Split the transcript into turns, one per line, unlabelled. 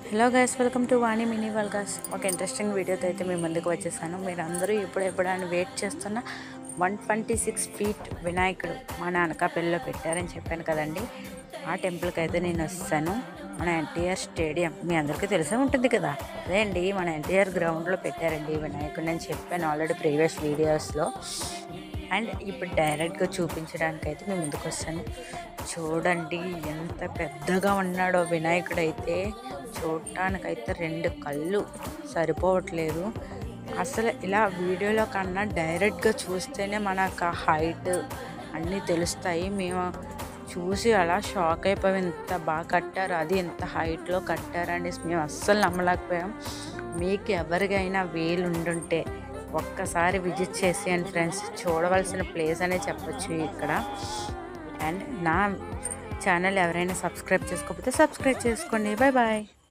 Hello guys, welcome to Vani mini వల్గాస్. ఒక interesting వీడియోతో అయితే మీ ముందుకు వచ్చేసాను. మీరు అందరూ ఎప్పుడెప్పుడు అని వెయిట్ చేస్తున్న 126 ఫీట్ వినాయకుడు మా అనకాపల్లిలో పెట్టారని చెప్పాను కదండి. ఆ టెంపుల్కి అయితే నేను వస్తాను. మన ఎన్టీఆర్ స్టేడియం మీ అందరికీ తెలిసే ఉంటుంది కదా. అదే అండి, మన ఎన్టీఆర్ గ్రౌండ్లో పెట్టారండి వినాయకుడిని అని చెప్పాను ఆల్రెడీ ప్రీవియస్ వీడియోస్లో. అండ్ ఇప్పుడు డైరెక్ట్గా చూపించడానికి అయితే మేము ముందుకు వస్తాను. చూడండి ఎంత పెద్దగా ఉన్నాడో వినాయకుడు అయితే. చూడటానికైతే 2 కళ్ళు సరిపోవట్లేదు. అసలు ఇలా వీడియోలో కన్నా డైరెక్ట్గా చూస్తేనే మనకు ఆ హైట్ అన్నీ తెలుస్తాయి. మేము చూసి అలా షాక్ అయిపోయాం, ఎంత బాగా కట్టారు, అది ఎంత హైట్లో కట్టారని మేము అస్సలు నమ్మలేకపోయాం. మీకు ఎవరికైనా వీలు ఉండుంటే ఒక్కసారి విజిట్ చేసేయండి ఫ్రెండ్స్. చూడవలసిన ప్లేస్ అనే చెప్పొచ్చు ఇక్కడ. అండ్ నా ఛానల్ ఎవరైనా సబ్స్క్రైబ్ చేసుకోకపోతే సబ్స్క్రైబ్ చేసుకోండి. Bye bye.